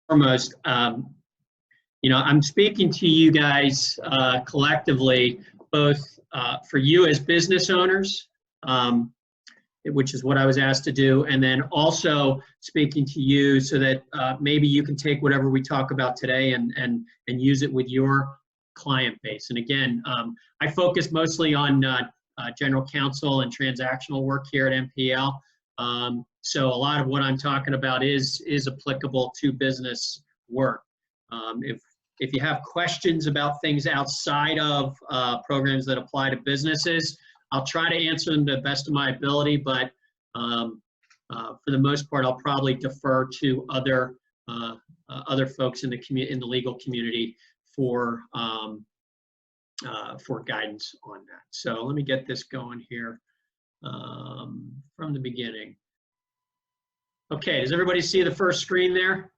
foremost, you know, I'm speaking to you guys collectively, both for you as business owners, which is what I was asked to do, and then also speaking to you so that maybe you can take whatever we talk about today and use it with your client base. And again, I focus mostly on general counsel and transactional work here at MPL. So a lot of what I'm talking about is applicable to business work. If you have questions about things outside of programs that apply to businesses, I'll try to answer them to the best of my ability, but for the most part, I'll probably defer to other folks in the legal community for guidance on that. So let me get this going here from the beginning. Okay, does everybody see the first screen there?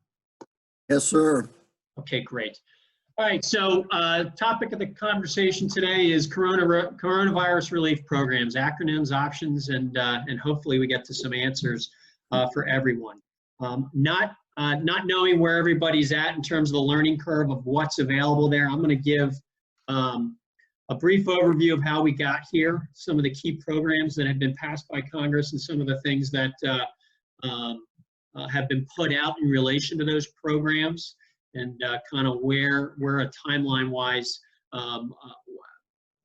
Yes, sir. Okay, great. All right, so topic of the conversation today is coronavirus relief programs, acronyms, options, and hopefully we get to some answers for everyone. Not knowing where everybody's at in terms of the learning curve of what's available there, I'm going to give a brief overview of how we got here, some of the key programs that have been passed by Congress, and some of the things that have been put out in relation to those programs, and kind of where a timeline-wise,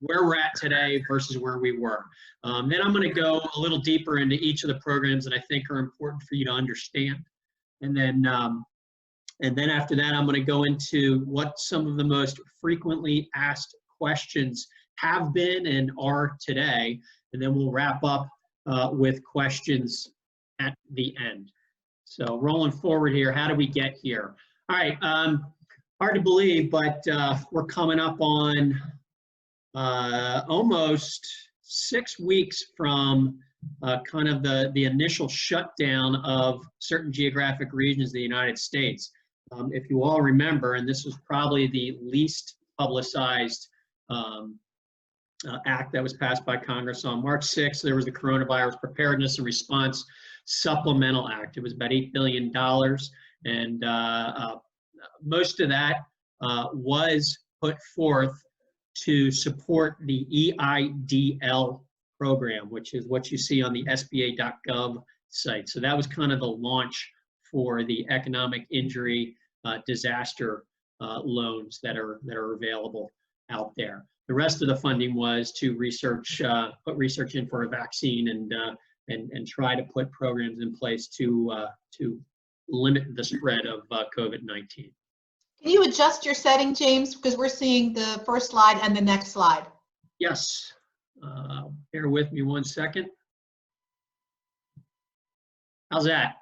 where we're at today versus where we were. Then I'm going to go a little deeper into each of the programs that I think are important for you to understand. And then after that, I'm going to go into what some of the most frequently asked questions have been and are today. And then we'll wrap up with questions at the end. So rolling forward here, how do we get here? All right, hard to believe, but we're coming up on almost 6 weeks from kind of the initial shutdown of certain geographic regions of the United States. If you all remember, and this was probably the least publicized act that was passed by Congress on March 6th, there was the Coronavirus Preparedness and Response Supplemental Act. It was about $8 billion. And most of that was put forth to support the EIDL program, which is what you see on the SBA.gov site. So that was kind of the launch for the economic injury disaster loans that are available out there. The rest of the funding was to put research in for a vaccine and try to put programs in place to limit the spread of COVID-19. Can you adjust your setting, James? Because we're seeing the first slide and the next slide. Yes. Bear with me 1 second. How's that?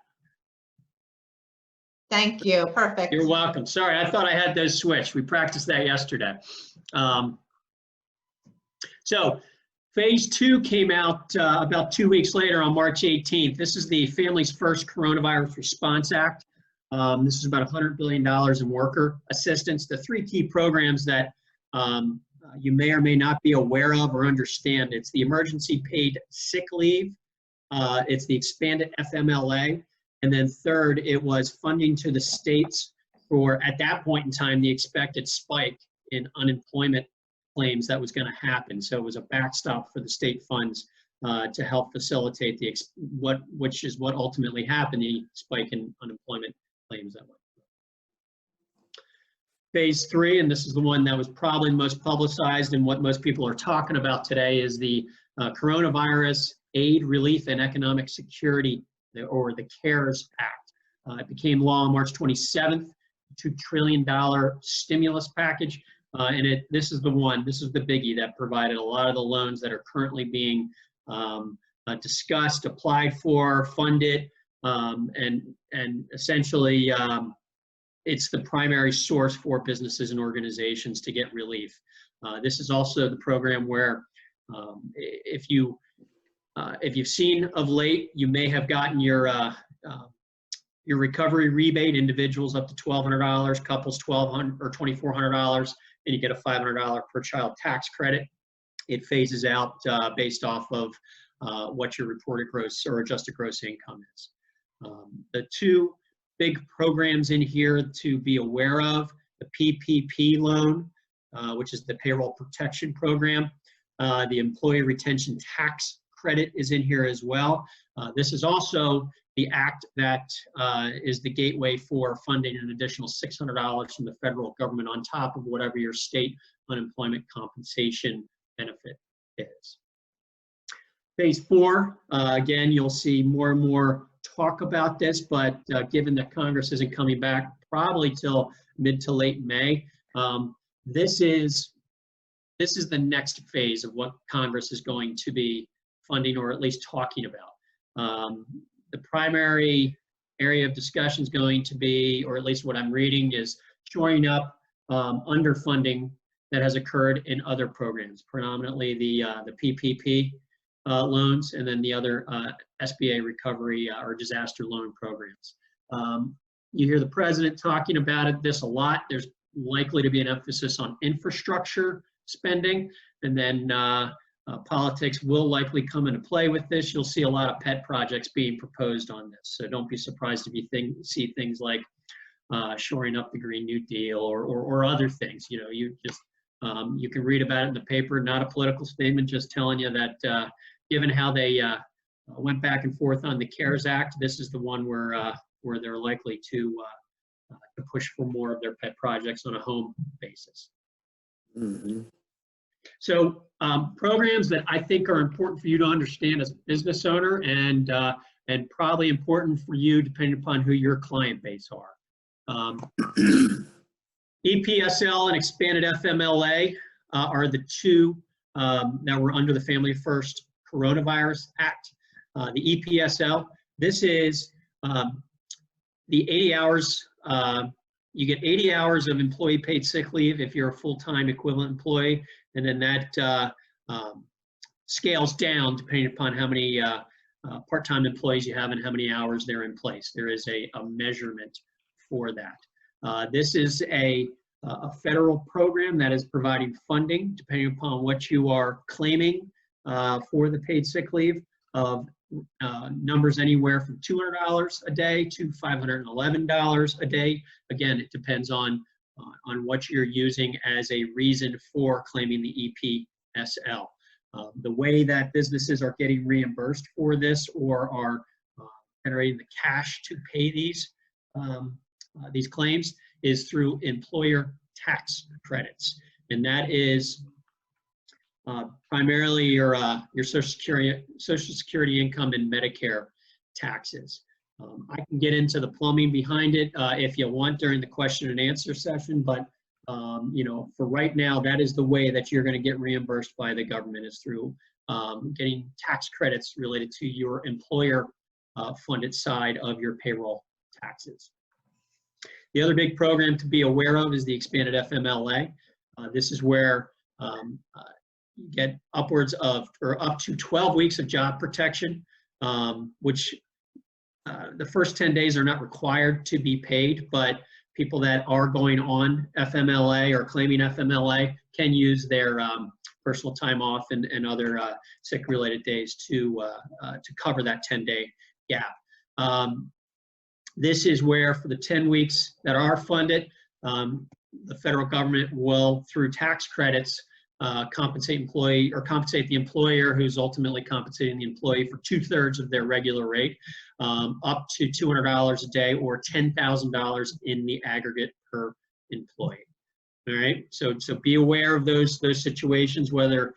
Thank you. Perfect. You're welcome. Sorry, I thought I had those switched. We practiced that yesterday. So phase 2 came out about 2 weeks later on March 18th. This is the Families First Coronavirus Response Act. This is about $100 billion in worker assistance. The 3 key programs that you may or may not be aware of or understand, it's the emergency paid sick leave, it's the expanded FMLA, and then third, it was funding to the states for, at that point in time, the expected spike in unemployment claims that was going to happen. So it was a backstop for the state funds to help facilitate which is what ultimately happened, the spike in unemployment claims that went through. Phase 3, and this is the one that was probably most publicized and what most people are talking about today, is the Coronavirus Aid, Relief, and Economic Security, or the CARES Act. It became law on March 27th, $2 trillion stimulus package. And this is the biggie that provided a lot of the loans that are currently being discussed, applied for, funded, and essentially it's the primary source for businesses and organizations to get relief. This is also the program where if you've seen of late, you may have gotten your recovery rebate, individuals up to $1,200, couples $1,200 or $2,400, and you get a $500 per child tax credit. It phases out based off of what your reported gross or adjusted gross income is. The two big programs in here to be aware of: the PPP loan, which is the Payroll Protection Program. The Employee Retention Tax Credit is in here as well. This is also the act that is the gateway for funding an additional $600 from the federal government on top of whatever your state unemployment compensation benefit is. Phase 4, again, you'll see more and more talk about this, but given that Congress isn't coming back probably till mid to late May, this is the next phase of what Congress is going to be funding, or at least talking about. The primary area of discussion is going to be, or at least what I'm reading, is shoring up underfunding that has occurred in other programs, predominantly the PPP loans, and then the other SBA recovery or disaster loan programs. You hear the president talking about this a lot. There's likely to be an emphasis on infrastructure spending, and then politics will likely come into play with this. You'll see a lot of pet projects being proposed on this, so don't be surprised if you see things like shoring up the Green New Deal or other things. You know, you can read about it in the paper. Not a political statement, just telling you that given how they went back and forth on the CARES Act, this is the one where they're likely to push for more of their pet projects on a home basis. Mm-hmm. So programs that I think are important for you to understand as a business owner, and probably important for you depending upon who your client base are. EPSL and expanded FMLA are the two that were under the Family First Coronavirus Act. The EPSL, this is the 80 hours. You get 80 hours of employee paid sick leave if you're a full-time equivalent employee, and then that scales down depending upon how many part-time employees you have and how many hours they're in place. There is a measurement for that. This is a federal program that is providing funding depending upon what you are claiming for the paid sick leave, of numbers anywhere from $200 a day to $511 a day. Again, it depends on what you're using as a reason for claiming the EPSL. The way that businesses are getting reimbursed for this or are generating the cash to pay these claims is through employer tax credits, and that is primarily your Social Security income and Medicare taxes. I can get into the plumbing behind it if you want during the question and answer session, but you know, for right now, that is the way that you're going to get reimbursed by the government, is through getting tax credits related to your employer funded side of your payroll taxes. The other big program to be aware of is the expanded FMLA. This is where you get upwards of, or up to 12 weeks of job protection, which the first 10 days are not required to be paid, but people that are going on FMLA or claiming FMLA can use their personal time off and other sick-related days to cover that 10-day gap. This is where, for the 10 weeks that are funded, the federal government will, through tax credits, compensate the employer, who's ultimately compensating the employee, for 2/3 of their regular rate, up to $200 a day or $10,000 in the aggregate per employee. All right, so be aware of those situations, whether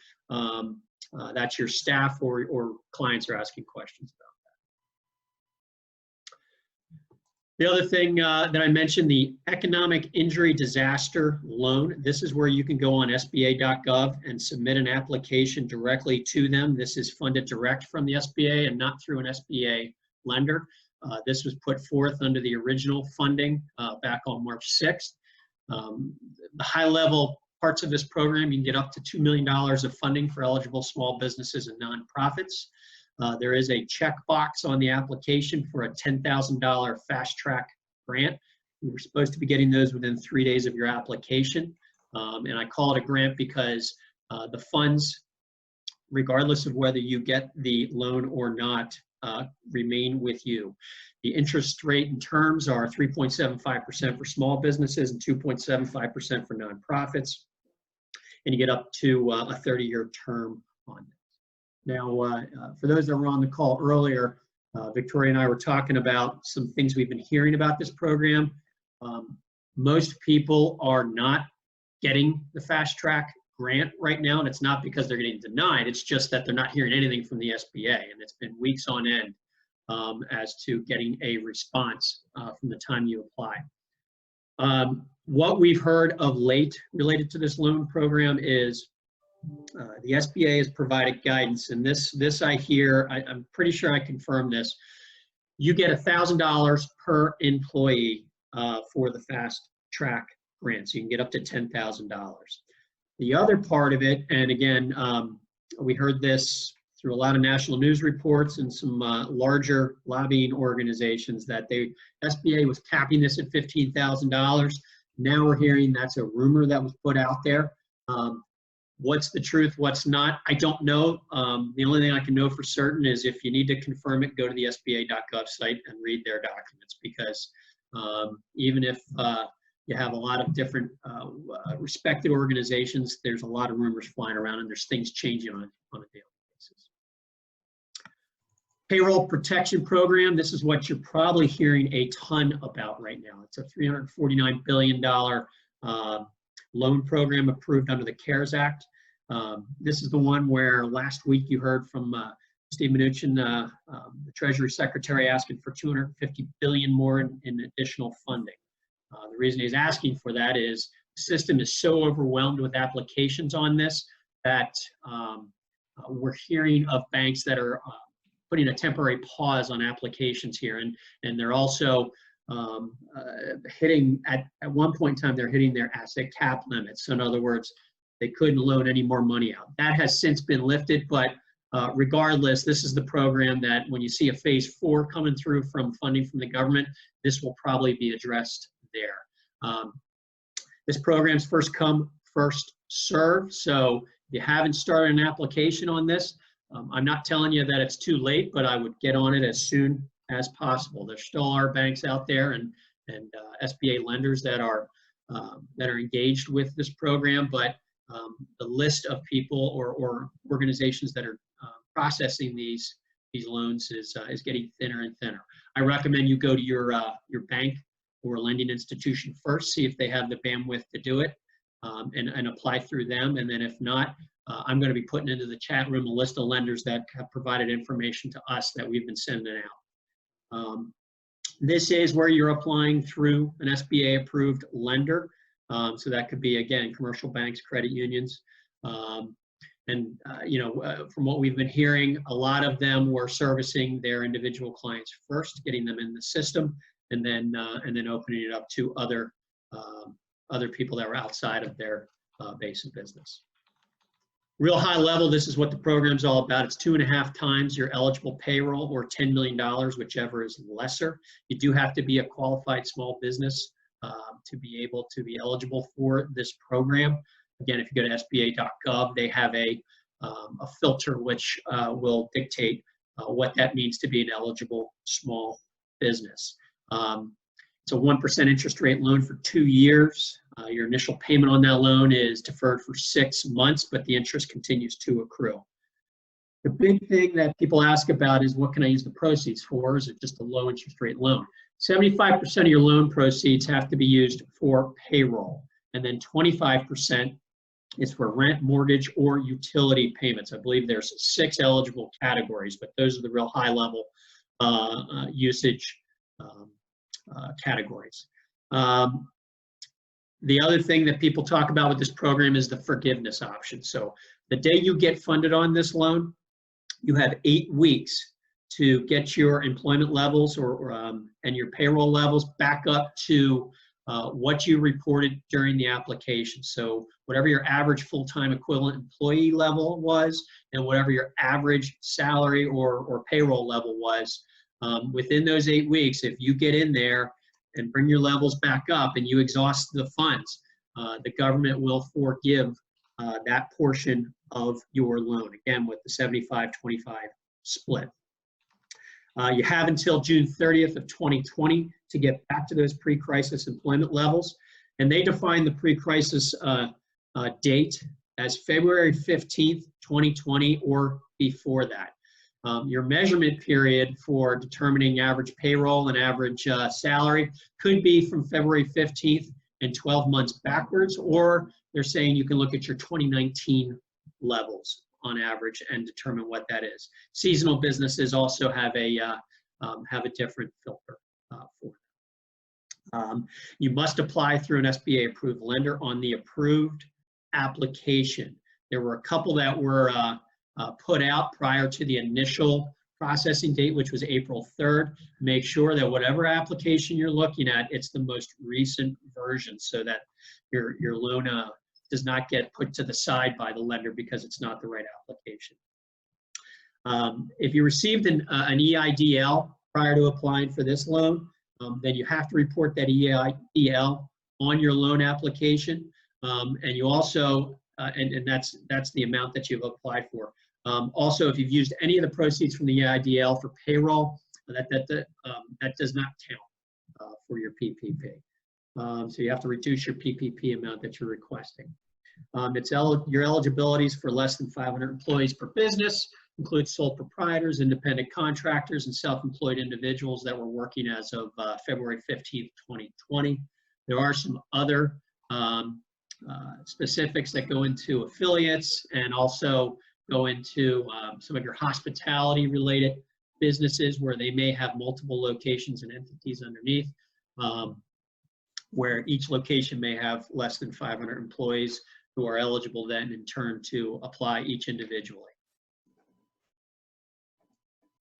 that's your staff or clients are asking questions about. The other thing that I mentioned, the Economic Injury Disaster Loan. This is where you can go on SBA.gov and submit an application directly to them. This is funded direct from the SBA and not through an SBA lender. This was put forth under the original funding back on March 6th. The high-level parts of this program, you can get up to $2 million of funding for eligible small businesses and nonprofits. There is a checkbox on the application for a $10,000 fast track grant. We were supposed to be getting those within 3 days of your application. And I call it a grant because the funds, regardless of whether you get the loan or not, remain with you. The interest rate and terms are 3.75% for small businesses and 2.75% for nonprofits. And you get up to a 30-year term on it. Now, for those that were on the call earlier, Victoria and I were talking about some things we've been hearing about this program. Most people are not getting the fast track grant right now, and it's not because they're getting denied, it's just that they're not hearing anything from the SBA, and it's been weeks on end as to getting a response from the time you apply. What we've heard of late related to this loan program is the SBA has provided guidance, and this I hear, I'm pretty sure I confirmed this. You get $1,000 per employee for the fast track grant, so you can get up to $10,000. The other part of it, and again, we heard this through a lot of national news reports and some larger lobbying organizations, that SBA was capping this at $15,000. Now we're hearing that's a rumor that was put out there. What's the truth, what's not, I don't know. The only thing I can know for certain is if you need to confirm it, go to the SBA.gov site and read their documents, because even if you have a lot of different respected organizations, there's a lot of rumors flying around, and there's things changing on a daily basis. Payroll protection program, this is what you're probably hearing a ton about right now. It's a $349 billion loan program approved under the CARES Act. This is the one where last week you heard from Steve Mnuchin, the Treasury Secretary, asking for $250 billion more in additional funding. The reason he's asking for that is the system is so overwhelmed with applications on this that we're hearing of banks that are putting a temporary pause on applications here, and they're also hitting, at one point in time, they're hitting their asset cap limits. So in other words, they couldn't loan any more money out. That has since been lifted, but regardless, this is the program that when you see a phase 4 coming through from funding from the government, this will probably be addressed there. This program's first come, first serve. So if you haven't started an application on this, I'm not telling you that it's too late, but I would get on it as soon as possible. There still are banks out there and SBA lenders that are engaged with this program, but the list of people or organizations that are processing these loans is getting thinner and thinner. I recommend you go to your bank or lending institution first, see if they have the bandwidth to do it, and apply through them. And then if not, I'm going to be putting into the chat room a list of lenders that have provided information to us that we've been sending out. This is where you're applying through an SBA approved lender. So that could be, again, commercial banks, credit unions. You know, from what we've been hearing, a lot of them were servicing their individual clients first, getting them in the system, and then opening it up to other people that were outside of their base of business. Real high level, this is what the program's all about. It's 2.5 times your eligible payroll, or $10 million, whichever is lesser. You do have to be a qualified small business to be able to be eligible for this program. Again, if you go to SBA.gov, they have a filter which will dictate what that means to be an eligible small business. It's a 1% interest rate loan for 2 years. Your initial payment on that loan is deferred for 6 months, but the interest continues to accrue. The big thing that people ask about is, what can I use the proceeds for? Is it just a low interest rate loan? 75% of your loan proceeds have to be used for payroll, and then 25% is for rent, mortgage, or utility payments. I believe there's 6 eligible categories, but those are the real high level usage categories. The other thing that people talk about with this program is the forgiveness option. So the day you get funded on this loan, you have 8 weeks to get your employment levels and your payroll levels back up to what you reported during the application. So whatever your average full-time equivalent employee level was, and whatever your average salary or payroll level was, within those 8 weeks, if you get in there and bring your levels back up and you exhaust the funds, the government will forgive that portion of your loan, again with the 75-25 split. You have until June 30th of 2020 to get back to those pre-crisis employment levels. And they define the pre-crisis date as February 15th, 2020 or before that. Your measurement period for determining average payroll and average salary could be from February 15th and 12 months backwards, or they're saying you can look at your 2019 levels on average and determine what that is. Seasonal businesses also have a different filter for them. You must apply through an SBA approved lender on the approved application. There were a couple that were put out prior to the initial processing date, which was April 3rd. Make sure that whatever application you're looking at, it's the most recent version so that your loan does not get put to the side by the lender because it's not the right application. If you received an EIDL prior to applying for this loan, then you have to report that EIDL on your loan application. And you also, and that's the amount that you've applied for. Also, if you've used any of the proceeds from the EIDL for payroll, that does not count for your PPP. So you have to reduce your PPP amount that you're requesting. Your eligibilities for less than 500 employees per business include sole proprietors, independent contractors, and self-employed individuals that were working as of February 15th, 2020. There are some other specifics that go into affiliates and also go into some of your hospitality related businesses where they may have multiple locations and entities underneath, where each location may have less than 500 employees who are eligible then in turn to apply each individually.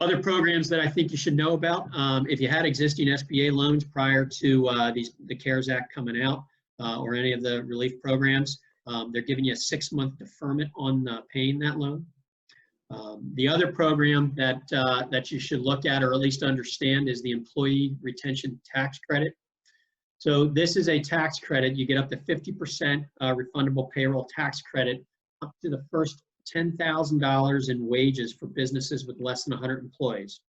Other programs that I think you should know about, if you had existing SBA loans prior to the CARES Act coming out or any of the relief programs, they're giving you a 6-month deferment on paying that loan. The other program that you should look at or at least understand is the Employee Retention Tax Credit. So this is a tax credit. You get up to 50% refundable payroll tax credit up to the first $10,000 in wages for businesses with less than 100 employees.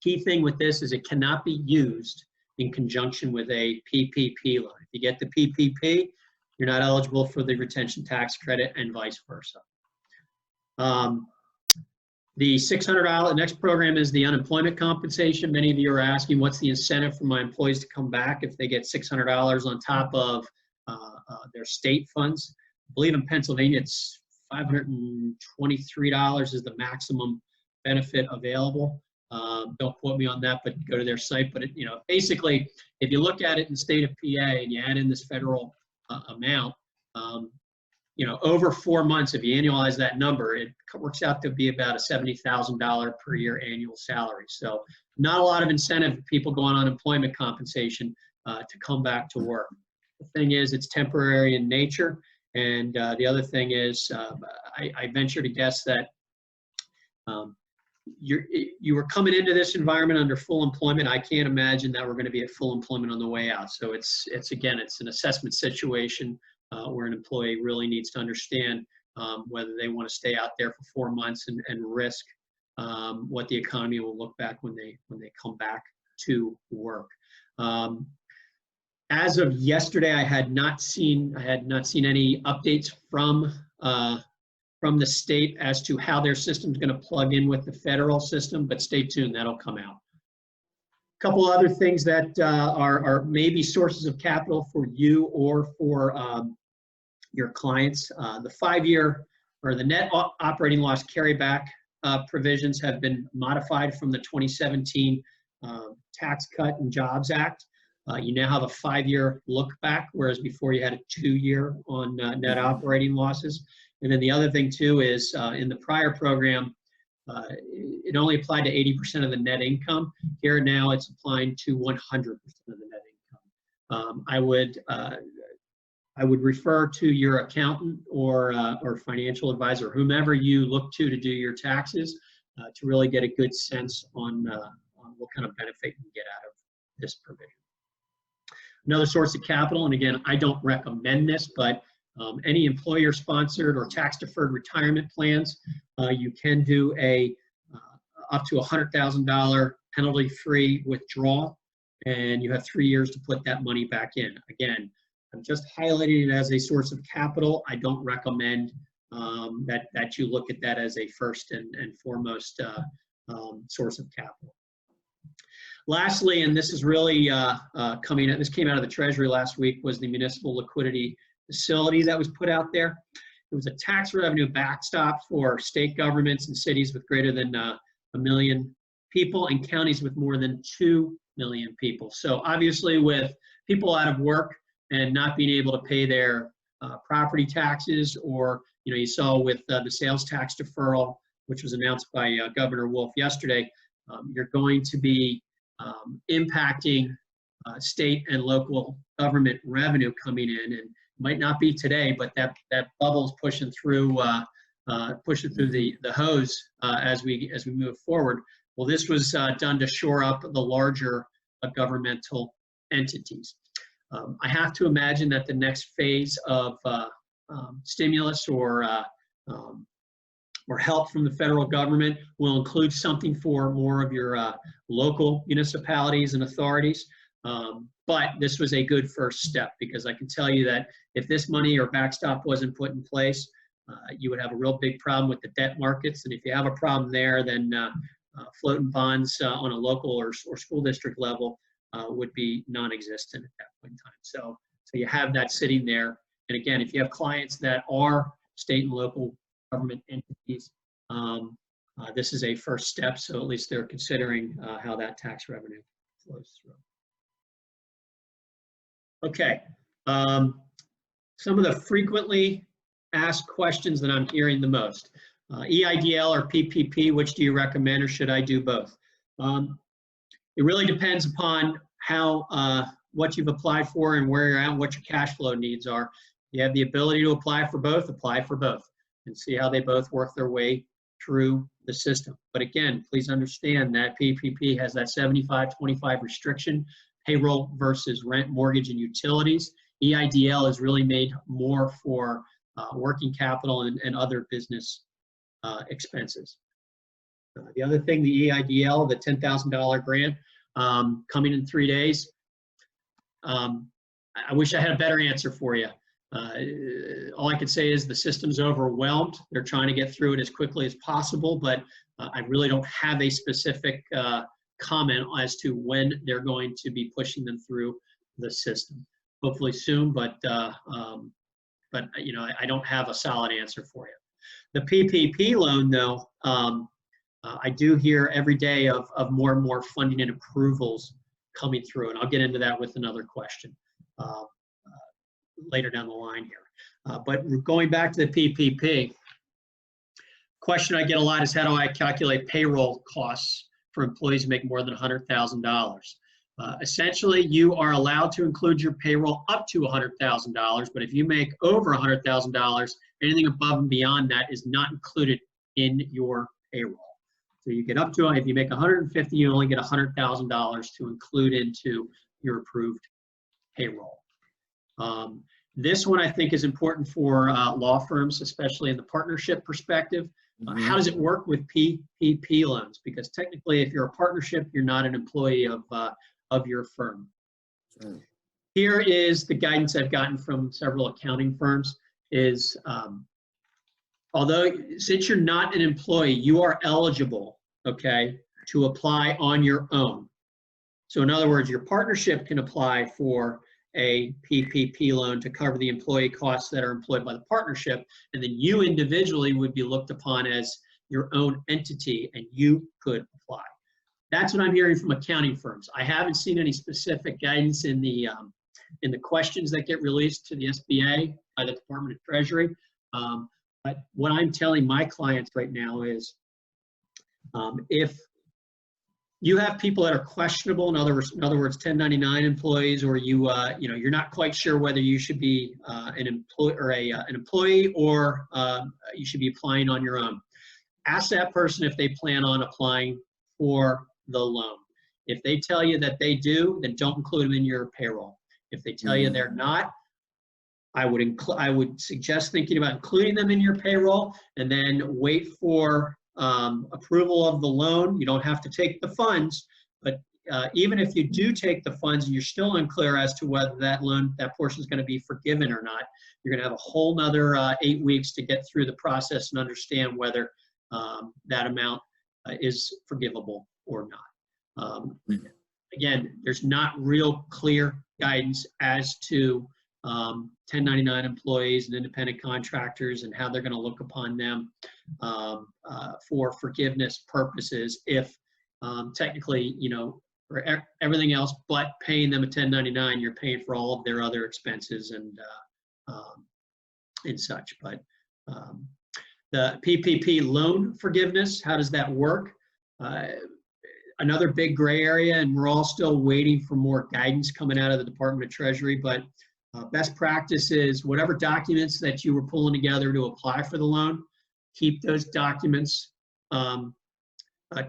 Key thing with this is it cannot be used in conjunction with a PPP loan. If you get the PPP, you're not eligible for the retention tax credit and vice versa. The $600, next program is the unemployment compensation. Many of you are asking, what's the incentive for my employees to come back if they get $600 on top of their state funds? I believe in Pennsylvania, it's $523 is the maximum benefit available. Don't quote me on that, but go to their site. But basically, if you look at it in the state of PA and you add in this federal amount, over 4 months, if you annualize that number, it works out to be about a $70,000 per year annual salary. So not a lot of incentive for people going on unemployment compensation to come back to work. The thing is, it's temporary in nature. And the other thing is, I venture to guess that you were coming into this environment under full employment. I can't imagine that we're going to be at full employment on the way out. So it's an assessment situation where an employee really needs to understand whether they want to stay out there for 4 months and risk what the economy will look back when they come back to work. As of yesterday, I had not seen any updates from the state as to how their system is going to plug in with the federal system, but stay tuned, that'll come out. A couple other things that are maybe sources of capital for you or for your clients. The 5-year or the net operating loss carryback provisions have been modified from the 2017 Tax Cut and Jobs Act. You now have a 5-year look back, whereas before you had a 2-year on net operating losses. And then the other thing too is in the prior program, it only applied to 80% of the net income. Here now it's applying to 100% of the net income. I would refer to your accountant or financial advisor, whomever you look to do your taxes, to really get a good sense on what kind of benefit you can get out of this provision. Another source of capital, and again, I don't recommend this, but any employer-sponsored or tax-deferred retirement plans, you can do a up to $100,000 penalty-free withdrawal, and you have 3 years to put that money back in. Again, I'm just highlighting it as a source of capital. I don't recommend that you look at that as a first and foremost source of capital. Lastly, and this is really this came out of the Treasury last week, was the municipal liquidity facility that was put out there. It was a tax revenue backstop for state governments and cities with greater than 1 million people and counties with more than 2 million people. So obviously, with people out of work and not being able to pay their property taxes, or you saw with the sales tax deferral, which was announced by Governor Wolf yesterday, you're going to be impacting state and local government revenue coming in, and might not be today, but that bubble's pushing through the hose as we move forward. Well, this was done to shore up the larger governmental entities. I have to imagine that the next phase of stimulus or help from the federal government will include something for more of your local municipalities and authorities. But this was a good first step, because I can tell you that if this money or backstop wasn't put in place, you would have a real big problem with the debt markets. And if you have a problem there, then floating bonds on a local or school district level would be non-existent at that point in time. So you have that sitting there. And again, if you have clients that are state and local government entities, this is a first step. So at least they're considering how that tax revenue flows through. Okay, some of the frequently asked questions that I'm hearing the most. EIDL or PPP, which do you recommend, or should I do both? It really depends upon what you've applied for and where you're at and what your cash flow needs are. You have the ability to apply for both and see how they both work their way through the system. But again, please understand that PPP has that 75-25 restriction, payroll versus rent, mortgage, and utilities. EIDL is really made more for working capital and other business expenses. The other thing, the EIDL, the $10,000 grant, coming in 3 days. I wish I had a better answer for you. All I could say is the system's overwhelmed. They're trying to get through it as quickly as possible, but I really don't have a specific comment as to when they're going to be pushing them through the system. Hopefully soon, but I don't have a solid answer for you. The PPP loan, though, I do hear every day of more and more funding and approvals coming through, and I'll get into that with another question later down the line here. But going back to the PPP, question I get a lot is, how do I calculate payroll costs for employees who make more than $100,000? Essentially, you are allowed to include your payroll up to $100,000, but if you make over $100,000, anything above and beyond that is not included in your payroll. So you get up to, if you make $150,000, you only get $100,000 to include into your approved payroll. This one I think is important for law firms, especially in the partnership perspective. How does it work with PPP loans? Because technically, if you're a partnership, you're not an employee of your firm. Sure. Here is the guidance I've gotten from several accounting firms is, since you're not an employee, you are eligible, okay, to apply on your own. So in other words, your partnership can apply for a PPP loan to cover the employee costs that are employed by the partnership, and then you individually would be looked upon as your own entity, and you could apply. That's what I'm hearing from accounting firms. I haven't seen any specific guidance in the questions that get released to the SBA by the Department of Treasury. But what I'm telling my clients right now is, if you have people that are questionable, in other words, 1099 employees, or you're not quite sure whether you should be an employee or you should be applying on your own. Ask that person if they plan on applying for the loan. If they tell you that they do, then don't include them in your payroll. If they tell you they're not, I would suggest thinking about including them in your payroll, and then wait for approval of the loan. You don't have to take the funds, but even if you do take the funds and you're still unclear as to whether that portion is going to be forgiven or not, you're going to have a whole nother 8 weeks to get through the process and understand whether that amount is forgivable or not. Again, there's not real clear guidance as to 1099 employees and independent contractors and how they're going to look upon them for forgiveness purposes if technically, you know, for everything else but paying them a 1099, you're paying for all of their other expenses and such. But the PPP loan forgiveness, how does that work? Another big gray area, and we're all still waiting for more guidance coming out of the Department of Treasury, but best practice is whatever documents that you were pulling together to apply for the loan, keep those documents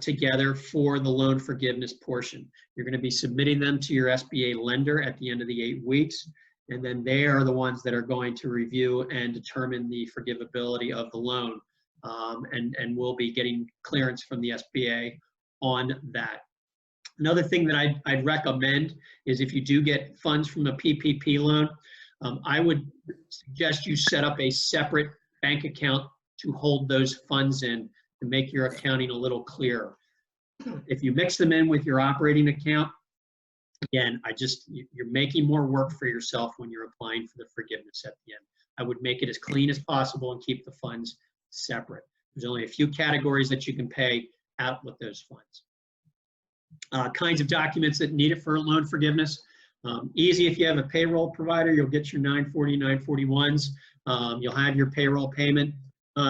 together for the loan forgiveness portion. You're going to be submitting them to your SBA lender at the end of the 8 weeks, and then they are the ones that are going to review and determine the forgivability of the loan, and we'll be getting clearance from the SBA on that. Another thing that I'd recommend is if you do get funds from a PPP loan, I would suggest you set up a separate bank account to hold those funds in to make your accounting a little clearer. If you mix them in with your operating account, again, you're making more work for yourself when you're applying for the forgiveness at the end. I would make it as clean as possible and keep the funds separate. There's only a few categories that you can pay out with those funds. Kinds of documents that need it for loan forgiveness. Easy if you have a payroll provider, you'll get your 940, 941s. You'll have your payroll payment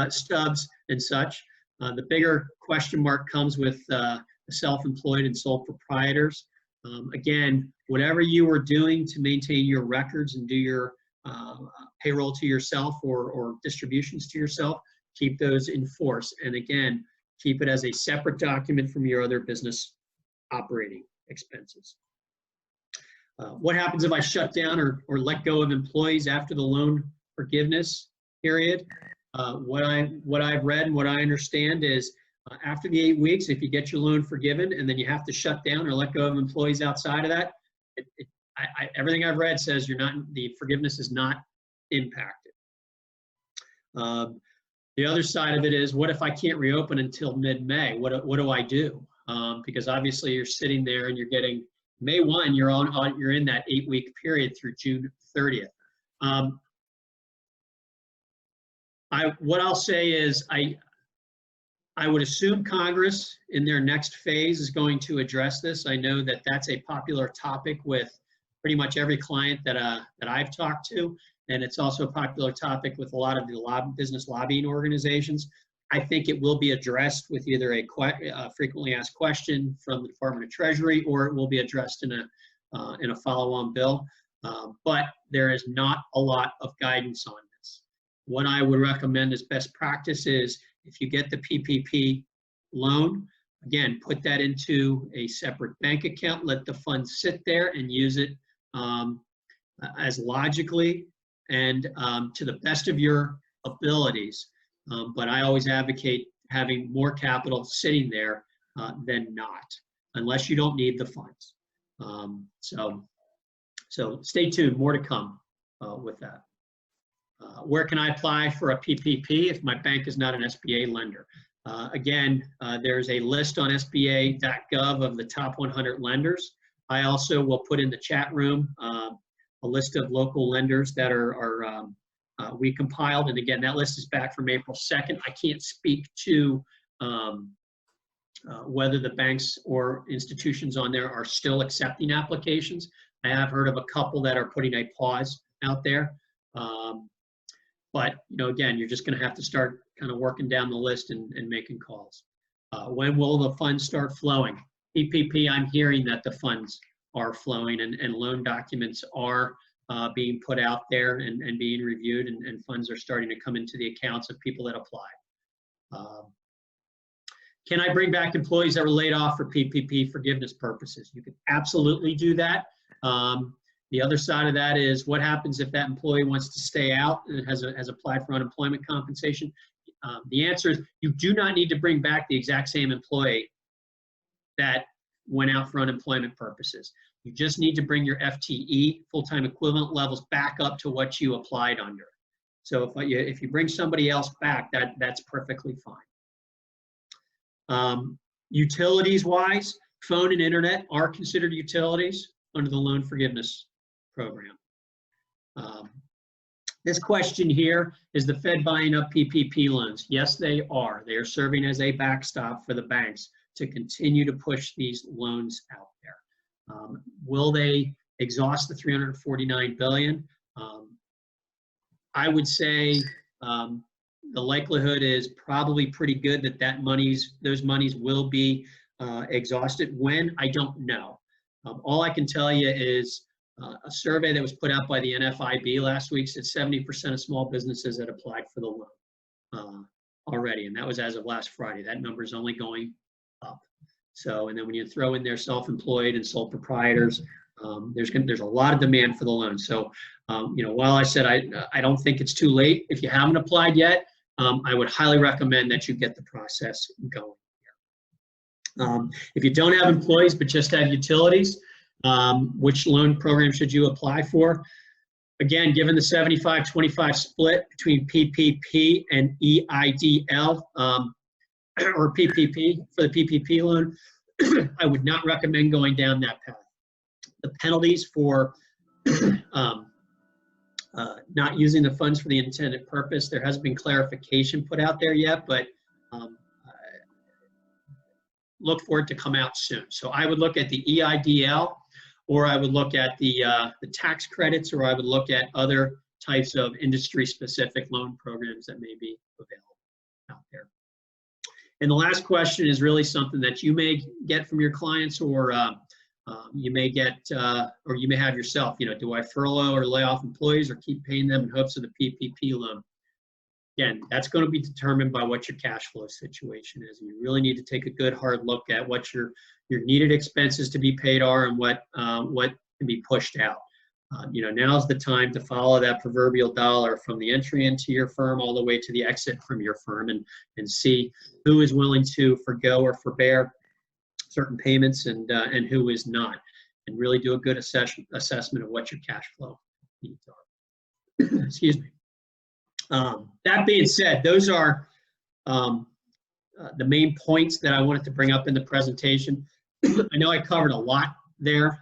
stubs and such. The bigger question mark comes with the self-employed and sole proprietors. Again, whatever you are doing to maintain your records and do your payroll to yourself or distributions to yourself, keep those in force. And again, keep it as a separate document from your other business operating expenses. What happens if I shut down or let go of employees after the loan forgiveness period? What I've read and what I understand is after the 8 weeks, if you get your loan forgiven and then you have to shut down or let go of employees outside of that, everything I've read says the forgiveness is not impacted. The other side of it is, what if I can't reopen until mid-May? What do I do? Because obviously you're sitting there and you're getting May 1, you're in that 8-week period through June 30th. What I'll say is I would assume Congress in their next phase is going to address this. I know that that's a popular topic with pretty much every client that I've talked to, and it's also a popular topic with a lot of the business lobbying organizations. I think it will be addressed with either a frequently asked question from the Department of Treasury, or it will be addressed in a follow-on bill. But there is not a lot of guidance on this. What I would recommend as best practice is if you get the PPP loan, again, put that into a separate bank account, let the funds sit there and use it as logically and to the best of your abilities. But I always advocate having more capital sitting there than not, unless you don't need the funds. So stay tuned, more to come with that. Where can I apply for a PPP if my bank is not an SBA lender? Again, there's a list on SBA.gov of the top 100 lenders. I also will put in the chat room a list of local lenders that we compiled, and again, that list is back from April 2nd. I can't speak to whether the banks or institutions on there are still accepting applications. I have heard of a couple that are putting a pause out there. But, again, you're just going to have to start kind of working down the list and making calls. When will the funds start flowing? PPP, I'm hearing that the funds are flowing and loan documents are being put out there and being reviewed, and funds are starting to come into the accounts of people that apply. Can I bring back employees that were laid off for PPP forgiveness purposes? You can absolutely do that. The other side of that is what happens if that employee wants to stay out and has applied for unemployment compensation. The answer is you do not need to bring back the exact same employee that went out for unemployment purposes. You just need to bring your FTE, full-time equivalent levels, back up to what you applied under. So if you bring somebody else back, that's perfectly fine. Utilities-wise, phone and internet are considered utilities under the loan forgiveness program. This question here, is the Fed buying up PPP loans? Yes, they are. They are serving as a backstop for the banks to continue to push these loans out there. Will they exhaust the $349 billion? I would say the likelihood is probably pretty good that those monies will be exhausted. When? I don't know. All I can tell you is a survey that was put out by the NFIB last week said 70% of small businesses had applied for the loan already, and that was as of last Friday. That number is only going up. So, and then when you throw in their self-employed and sole proprietors, there's a lot of demand for the loan. So, while I said I don't think it's too late, if you haven't applied yet, I would highly recommend that you get the process going here. If you don't have employees but just have utilities, which loan program should you apply for? Again, given the 75-25 split between PPP and EIDL, or PPP for the PPP loan, I would not recommend going down that path. The penalties for not using the funds for the intended purpose, there hasn't been clarification put out there yet, but look for it to come out soon. So I would look at the EIDL, or I would look at the tax credits, or I would look at other types of industry-specific loan programs that may be available out there. And the last question is really something that you may get from your clients, or you may get, or you may have yourself. Do I furlough or lay off employees, or keep paying them in hopes of the PPP loan? Again, that's going to be determined by what your cash flow situation is. You really need to take a good hard look at what your needed expenses to be paid are and what can be pushed out. Now's the time to follow that proverbial dollar from the entry into your firm all the way to the exit from your firm, and see who is willing to forgo or forbear certain payments and who is not, and really do a good assessment of what your cash flow needs are. Excuse me. That being said, those are the main points that I wanted to bring up in the presentation. I know I covered a lot there.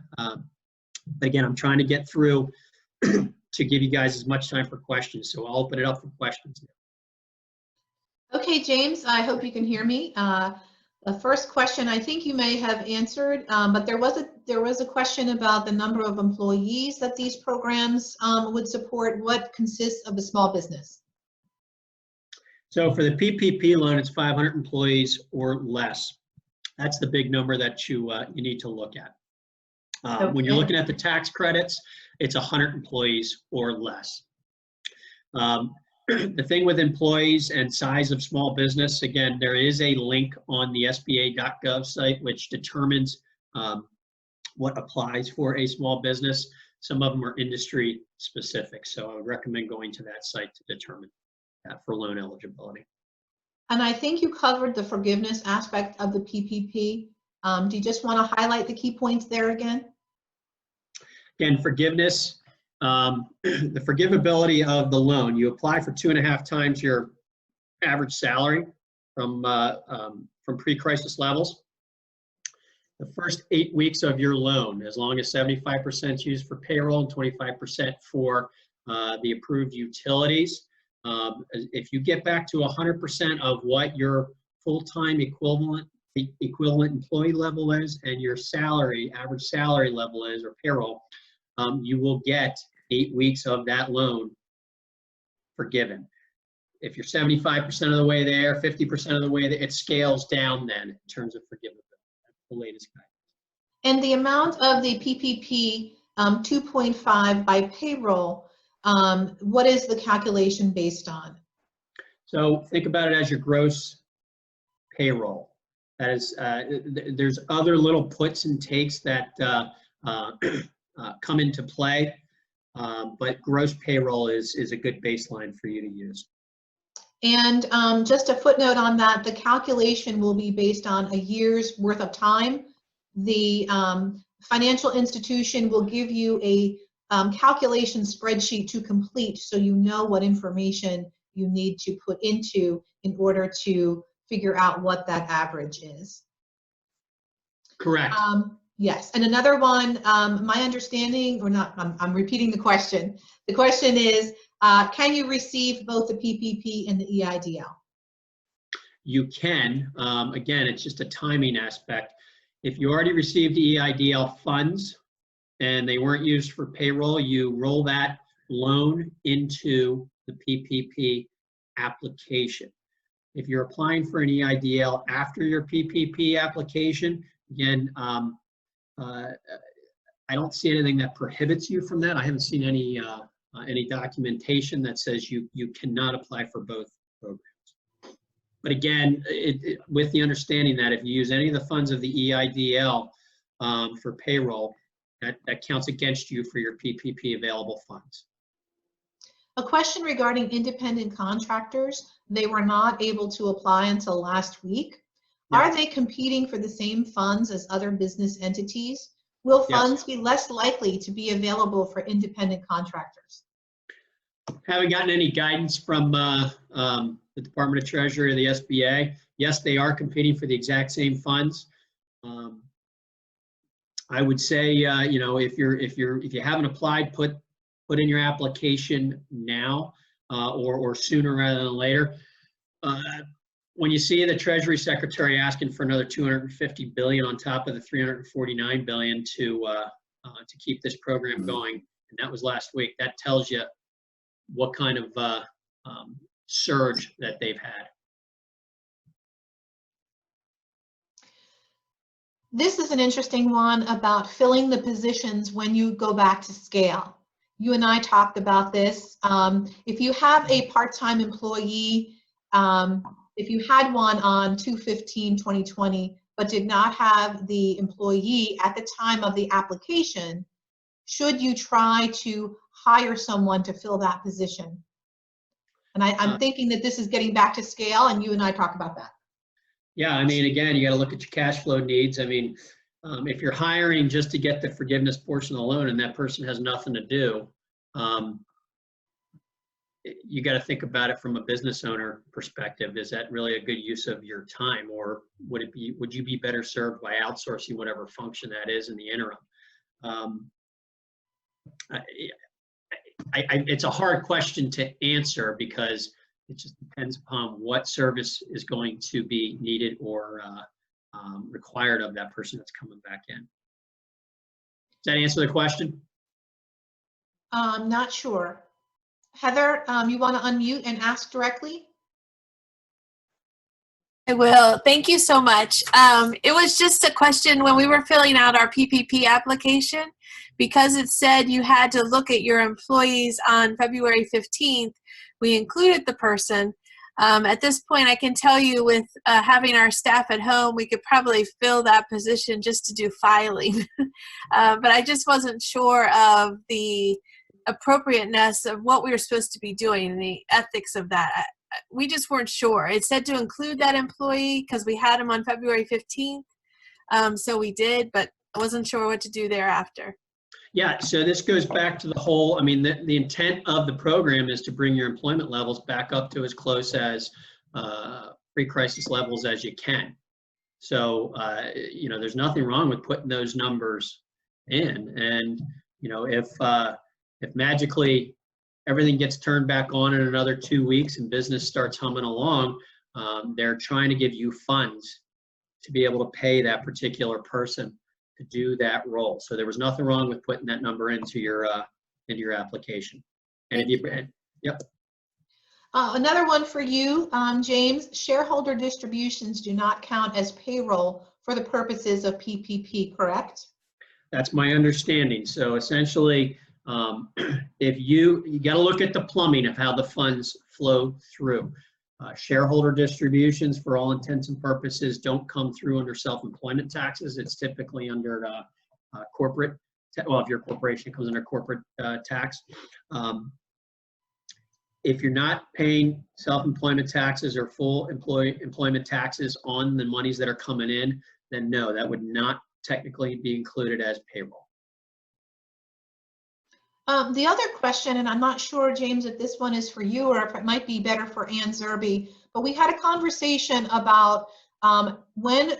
But again, I'm trying to get through to give you guys as much time for questions. So I'll open it up for questions now. Okay, James, I hope you can hear me. The first question I think you may have answered, but there was a question about the number of employees that these programs would support. What consists of a small business? So for the PPP loan, it's 500 employees or less. That's the big number that you need to look at. Okay. When you're looking at the tax credits, it's 100 employees or less. The thing with employees and size of small business, again, there is a link on the SBA.gov site which determines what applies for a small business. Some of them are industry specific, so I would recommend going to that site to determine that for loan eligibility. And I think you covered the forgiveness aspect of the PPP. Do you just want to highlight the key points there again? Again, forgiveness, the forgivability of the loan. You apply for 2.5 times your average salary from pre-crisis levels. The first 8 weeks of your loan, as long as 75% is used for payroll and 25% for the approved utilities. If you get back to 100% of what your full-time equivalent employee level is and your salary, average salary level is, or payroll, you will get 8 weeks of that loan forgiven. If you're 75% of the way there, 50% of the way there, it scales down then in terms of forgivability. That's the latest guidance. And the amount of the PPP 2.5 by payroll, what is the calculation based on? So think about it as your gross payroll. That is, there's other little puts and takes that come into play, but gross payroll is a good baseline for you to use. And just a footnote on that, the calculation will be based on a year's worth of time. The financial institution will give you a calculation spreadsheet to complete so you know what information you need to put into in order to figure out what that average is. Correct. Yes, and another one, my understanding, or not, I'm repeating the question. The question is, can you receive both the PPP and the EIDL? You can. Again, it's just a timing aspect. If you already received EIDL funds and they weren't used for payroll, you roll that loan into the PPP application. If you're applying for an EIDL after your PPP application, again, I don't see anything that prohibits you from that. I haven't seen any documentation that says you cannot apply for both programs. But again, with the understanding that if you use any of the funds of the EIDL for payroll, that counts against you for your PPP available funds. A question regarding independent contractors. They were not able to apply until last week. Yeah. Are they competing for the same funds as other business entities? Will funds be less likely to be available for independent contractors? Haven't gotten any guidance from the Department of Treasury or the SBA. Yes, they are competing for the exact same funds. I would say, you know, if you haven't applied, put in your application now or sooner rather than later. When you see the Treasury Secretary asking for another $250 billion on top of the $349 billion to keep this program going, and that was last week, that tells you what kind of surge that they've had. This is an interesting one about filling the positions when you go back to scale. You and I talked about this. If you have a part-time employee, if you had one on 2/15/2020, but did not have the employee at the time of the application, should you try to hire someone to fill that position? And I'm thinking that this is getting back to scale, and you and I talk about that. Yeah, I mean, again, you got to look at your cash flow needs. I mean, if you're hiring just to get the forgiveness portion of the loan and that person has nothing to do, you got to think about it from a business owner perspective. Is that really a good use of your time, or would you be better served by outsourcing whatever function that is in the interim? It's a hard question to answer because it just depends upon what service is going to be needed or required of that person that's coming back in. Does that answer the question? I'm not sure. Heather, you want to unmute and ask directly? I will. Thank you so much. It was just a question when we were filling out our PPP application, because it said you had to look at your employees on February 15th, we included the person. At this point, I can tell you with having our staff at home, we could probably fill that position just to do filing. But I just wasn't sure of the appropriateness of what we were supposed to be doing and the ethics of that. We just weren't sure. It said to include that employee because we had him on February 15th. So we did, but I wasn't sure what to do thereafter. Yeah, so this goes back to the whole, I mean, the intent of the program is to bring your employment levels back up to as close as pre-crisis levels as you can. So, you know, there's nothing wrong with putting those numbers in. And, you know, if magically everything gets turned back on in another 2 weeks and business starts humming along, they're trying to give you funds to be able to pay that particular person to do that role. So there was nothing wrong with putting that number into your application. And if you, yep. Another one for you, James. Shareholder distributions do not count as payroll for the purposes of PPP, correct? That's my understanding. So essentially, if you got to look at the plumbing of how the funds flow through. Shareholder distributions, for all intents and purposes, don't come through under self-employment taxes. It's typically under corporate, well, if your corporation comes under corporate tax. if you're not paying self-employment taxes or full employment taxes on the monies that are coming in, then no, that would not technically be included as payroll. The other question, and I'm not sure, James, if this one is for you or if it might be better for Anne Zerbe, but we had a conversation about when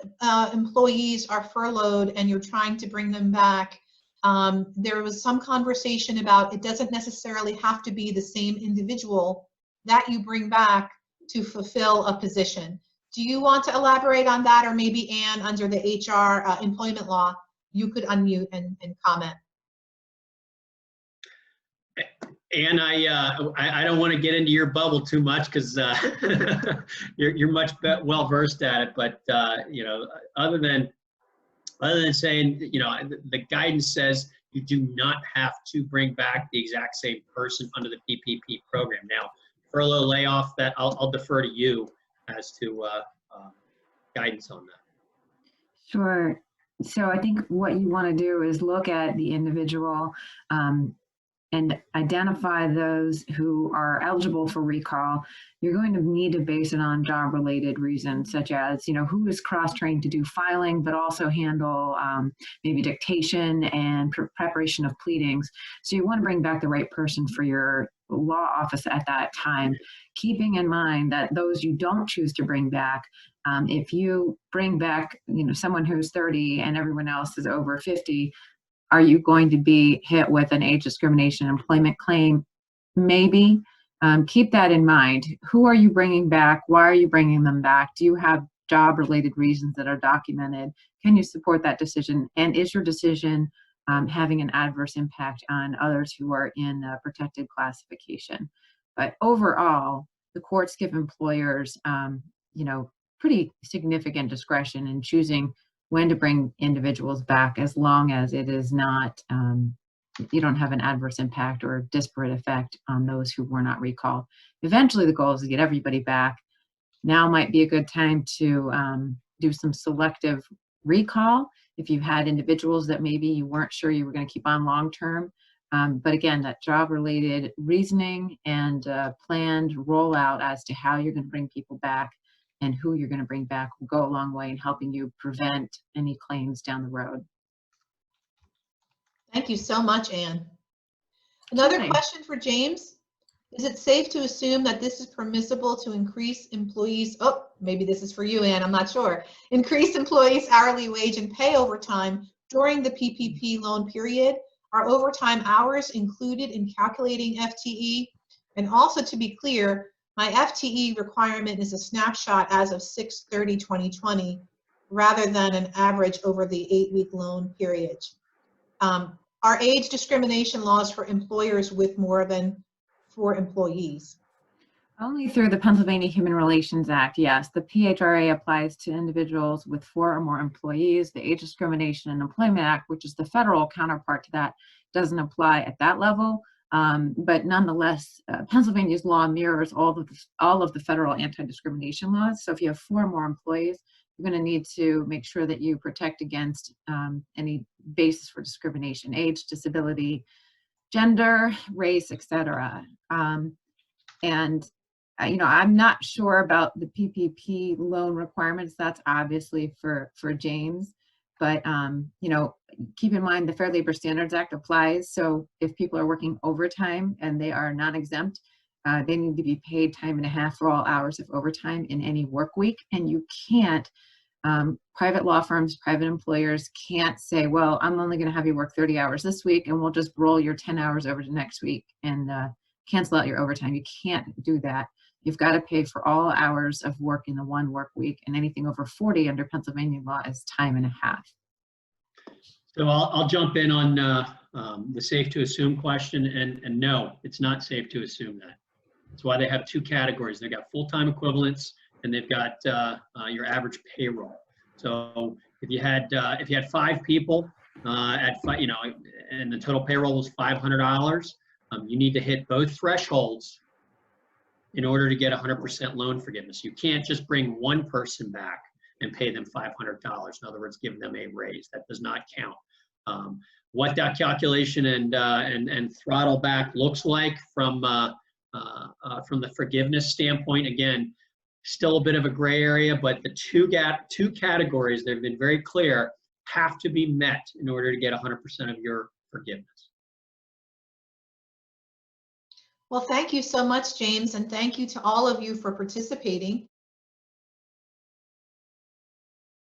employees are furloughed and you're trying to bring them back. There was some conversation about it doesn't necessarily have to be the same individual that you bring back to fulfill a position. Do you want to elaborate on that, or maybe Anne, under the HR employment law, you could unmute and comment? And I don't want to get into your bubble too much because you're much well versed at it. But you know, other than saying, you know, the guidance says you do not have to bring back the exact same person under the PPP program. Now, furlough layoff, that I'll defer to you as to guidance on that. Sure. So I think what you want to do is look at the individual and identify those who are eligible for recall. You're going to need to base it on job-related reasons, such as, you know, who is cross-trained to do filing, but also handle maybe dictation and preparation of pleadings. So you want to bring back the right person for your law office at that time, keeping in mind that those you don't choose to bring back, if you bring back, you know, someone who's 30 and everyone else is over 50, are you going to be hit with an age discrimination employment claim? Maybe. Keep that in mind. Who are you bringing back? Why are you bringing them back? Do you have job-related reasons that are documented? Can you support that decision? And is your decision having an adverse impact on others who are in a protected classification? But overall, the courts give employers, you know, pretty significant discretion in choosing when to bring individuals back, as long as it is not, you don't have an adverse impact or disparate effect on those who were not recalled. Eventually, the goal is to get everybody back. Now might be a good time to do some selective recall if you've had individuals that maybe you weren't sure you were going to keep on long term. But again, that job-related reasoning and planned rollout as to how you're going to bring people back and who you're going to bring back will go a long way in helping you prevent any claims down the road. Thank you so much, Anne. Another Hi. question for James. Is it safe to assume that this is permissible to increase employees, oh, maybe this is for you, Anne, I'm not sure, increase employees' hourly wage and pay overtime during the PPP loan period? Are overtime hours included in calculating FTE? And also, to be clear, my FTE requirement is a snapshot as of 6/30/2020 rather than an average over the 8-week loan period. Are age discrimination laws for employers with more than 4 employees? Only through the Pennsylvania Human Relations Act, yes. The PHRA applies to individuals with 4 or more employees. The Age Discrimination and Employment Act, which is the federal counterpart to that, doesn't apply at that level. But nonetheless, Pennsylvania's law mirrors all of the federal anti-discrimination laws. So if you have 4 or more employees, you're going to need to make sure that you protect against any basis for discrimination: age, disability, gender, race, etc. And you know, I'm not sure about the PPP loan requirements. That's obviously for James. But you know, keep in mind the Fair Labor Standards Act applies. So if people are working overtime and they are not exempt, they need to be paid time and a half for all hours of overtime in any work week. And you can't, private law firms, private employers can't say, well, I'm only going to have you work 30 hours this week and we'll just roll your 10 hours over to next week and cancel out your overtime. You can't do that. You've got to pay for all hours of work in the one work week, and anything over 40 under Pennsylvania law is time and a half. So I'll jump in on the safe to assume question, and no, it's not safe to assume that. That's why they have 2 categories. They've got full-time equivalents, and they've got your average payroll. So if you had 5 people you know, and the total payroll was $500, you need to hit both thresholds in order to get 100% loan forgiveness. You can't just bring one person back and pay them $500. In other words, give them a raise. That does not count. What that calculation and throttle back looks like from from the forgiveness standpoint. Again, still a bit of a gray area, but the two categories that have been very clear have to be met in order to get 100% of your forgiveness. Well, thank you so much, James, and thank you to all of you for participating.